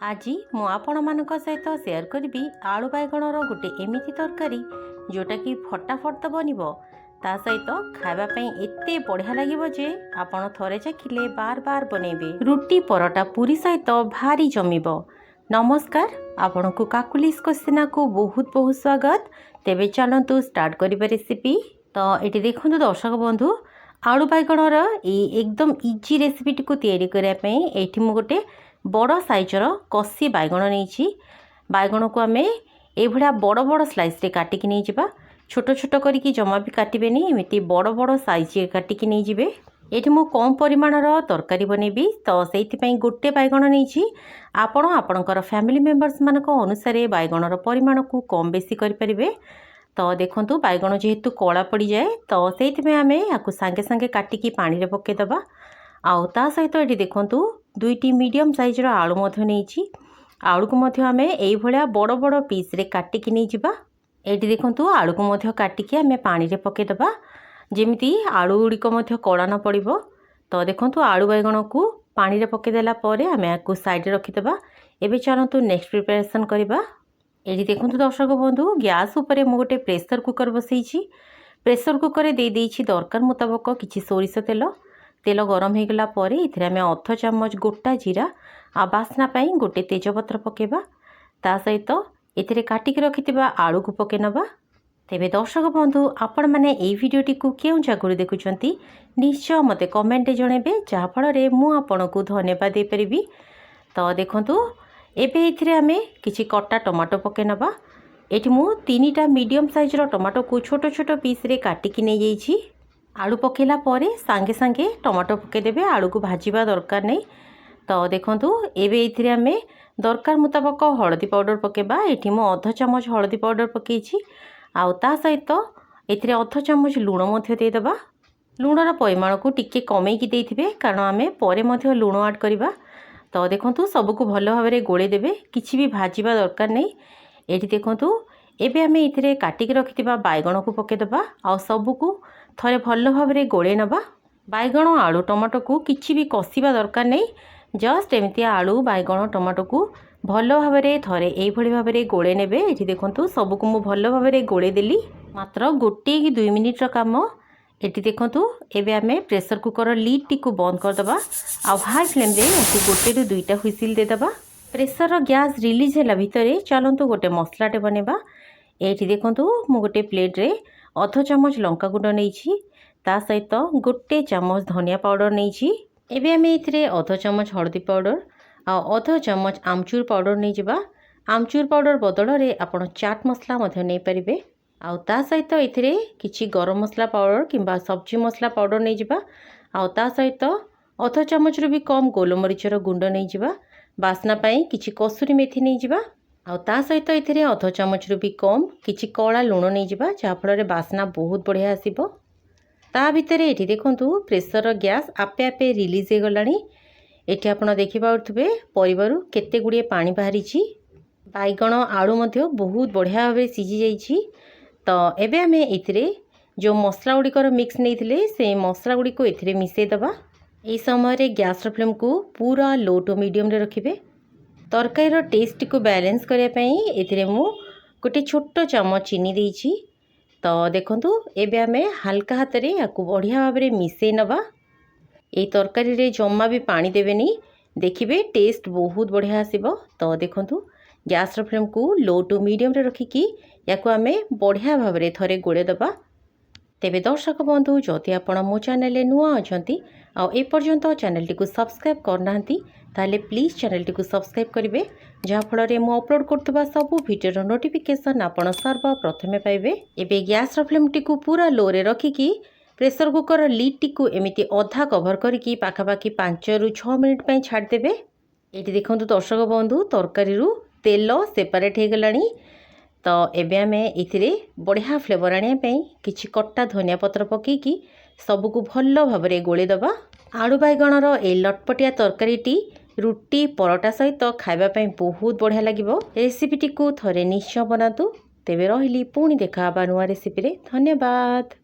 आज मु आपण मानक सहित सेयार करी आलू बैगणर गोटे एमती तरकारी जोटा कि फटाफट तो बनब ता सहित खावाई एते बढ़िया लगे जे आपण थरे चाखिले बार बार बनइबे। रुटी परोटा पूरी सहित भारी जमिब। नमस्कार, आपण को काकुलिस क्वेश्चन को बहुत बहुत स्वागत। तेबे चलतु स्टार्ट करिबे रेसिपी। तो ये देखो दर्शक बंधु, आलू बैगणर एकदम इजी रेसिपी को तैयारी करने ये गोटे बड़ साइजर कसी बैगण नहीं। बैगण को आम ये बड़ बड़ स्लाइस काटिकी नहीं जावा। छोट छोट करके जमा भी काटबेनी, एमती बड़ बड़ साइज काटिकी नहीं जावे। ये मु कम परिमाणर तरकारी बनैबी तो से गोटे बैगण नहीं। आपण आपणकर फैमिली मेंबर्स मानक अनुसार बैगणर परिमाण को कम बेसी करें। तो देखो बैगण जेहेतु कला पड़ जाए तो से आम या सांगे सांगे काटिकी पानी में पकईदबा। आउ ता सहित ये देखो दुईटी मीडियम साइजर आलू नहीं। आलू को आम ये बड़ बड़ पीस रे काटिकी नहीं जावा। ये देखो आलू को काटिकी आम पानी में पकईदबा जमी आलू गुड़िक कला न पड़। तो देखो आलू बैगण को पानी में पकईदेला आम या साइड रखीदबा। एबे चलतु नेक्स्ट प्रिपरेशन करवा। ये देखो दर्शक बंधु, गैस उपर मु गोटे प्रेसर कुकर बसई। प्रेसर कुकर दे देइछि दरकार मुताबक किछि सोरिष तेल। तेल गरम हो गला पर इथिरे आमे अर्ध चामच गोटा जीरा आ बास्ना पाई गोटे तेजपत्र पकेबा। ता सहित एथिरे काटिक रखिथिबा आलू को पके नबा। तेबे दर्शक बंधु, आपण माने एई वीडियोटी को केउ जगरु देखुचंती निश्चय मते कमेंट जणेबे, जहा फल मु आपनकु धन्यवाद दे परिबी। तो देखंतु एबे इथिरे आमे किछि कट्टा टमाटो पके नबा। एठी मु 3टा मीडियम साइजर टमाटो को छोट छोट पीस रे काटिकी नै जाइछि। आलू पकेला परे सांगे सांगे टमाटो पकेदेबे, आलू को भाजीबा दरकार नहीं। तो देखंतु एबे इथिरे आमे दरकार मुताबक हळदी पाउडर पकेबा। एठी मु अर्ध चामच हळदी पाउडर पकेछि। आउ ता सहित एथिरे अर्ध चामच लूण मध्य दे देबा। लूणर परिमाण को टिके कमेकी देथिबे कारण आमे परे मध्य लूण ऐड करबा। तो देखंतु सबको भल भाव में गोले देबे, किछि भी भाजीबा दरकार नहीं। एठी देखंतु एबे आमे इथिरे काटिक रखिथिबा बैगण को पकेदबा आ सबको थरे भल भाव में गोले नबा। बैगण आलू टमाटो को किछि भी कषिबा दरकार नहीं। जस्ट एमती आलू बैगण टमाटो को भल भाव में थरे एई भली भाव में गोले नेबे। एठी देखंतु सबको मु भल भाव में गोले देली। मात्र गोटे कि 2 मिनिट काम। एटी देखंतु एबे आमे प्रेसर कुकर लीड टी को बंद कर दबा आ हाई फ्लेम रे याकु गोटे रु 2टा हुइसिल दे दबा। प्रेसर गैस रिलीज होला भितरे चलंतु गोटे मसलाटे बनेबा। एटी देखंतु मु गोटे प्लेट रे अर्ध चामच लंका गुंड नेइछि, ता सहित गोटे चामच धनिया पाउडर नेइछि। एबे आमे इथिरे अर्ध चामच हळदी पाउडर आ अर्ध चामच आमचूर पाउडर नै जिबा। आमचूर पाउडर बदल रे आपण चाट मसला मध्य नै परिबे। आउ ता सहित इथिरे किछि गरम मसला पाउडर किंबा सब्जी मसला पाउडर नै जिबा। आउ ता सहित अर्ध चामच रु भी कम गोलमरीचर गुंड नै जिबा। बास्ना पाई किछि कसुरी मेथी नै जिबा। आउ ता सहित इथिरे अर्ध चामच रु भी कम किछि कळा लूण नै जिबा, जहा फल रे बास्ना बहुत बढ़िया आसीबो। ता भितरे एठी देखंतु प्रेसर गैस आपे आपे रिलीज हे गलानी। एठी आपण देखि पाउथबे परिबारु केते गुडिये पानी बाहरिछि। बैगण आलू मध्य बहुत बढ़िया भाबे सिझी जाइछि। तो एबे आमे इथिरे जो मसला गुड़िकर मिक्स नहीं से मसला गुड़ी को एथिरे मिसई दबा। एई समय रे गैस फ्लेम को पूरा लो टू मीडियम रे रखिबे। तरकारी टेस्ट को बैलेंस करने पई एथिरे मु गोटे छोट चामच चीनी देइछि। तो देखंतु एबे आमे हल्का हाथ रे याकु बढ़िया भाव में मिसई नबा। एई तरकारी रे जम्मा भी पानी देबेनी, देखिबे टेस्ट बहुत बढ़िया आसीबो। तो देखंतु गैस फ्लेम को लो टू मीडियम रे रखिकी याकु आमे बढ़िया भाव में थरे गोले दबा। तेबे दर्शक बंधु, जदि आपण मो चैनल नुआ अछंती आ ए पर्यंत चैनल टी को सब्सक्राइब करनांती ताले प्लीज चैनल टी को सब्सक्राइब करिवे, जहा फल रे मु अपलोड करतबा सब वीडियो नोटिफिकेशन आपण सर्व प्रथमे पाइबे। एबे गैस फ्लेम टी को पूरा लो रे रखिकी प्रेसर कुकर लीड टी को एमिति अधा कवर करके पाखापाखि 5 रु 6 मिनिट पई छाड़ देबे। एटी देखंतु दर्शक बंधु, तरकारी रु तेल सेपरेट हे गलानी। तो एबे आमे इथिरे बढ़िया फ्लेवर आने पई किछि कट्टा धनिया पत्र पकेकी सबको भल भाव में गोले दबा। आलू बैगणर ए लटपटिया तरकारीटी रुटी परोटा सहित खाइबा पई बहुत बढ़िया लागिबो। रेसिपीटी को थरे निश्चय बनातु। तेबे रहिली पुणी देखा नुआ रेसिपी रे। धन्यवाद।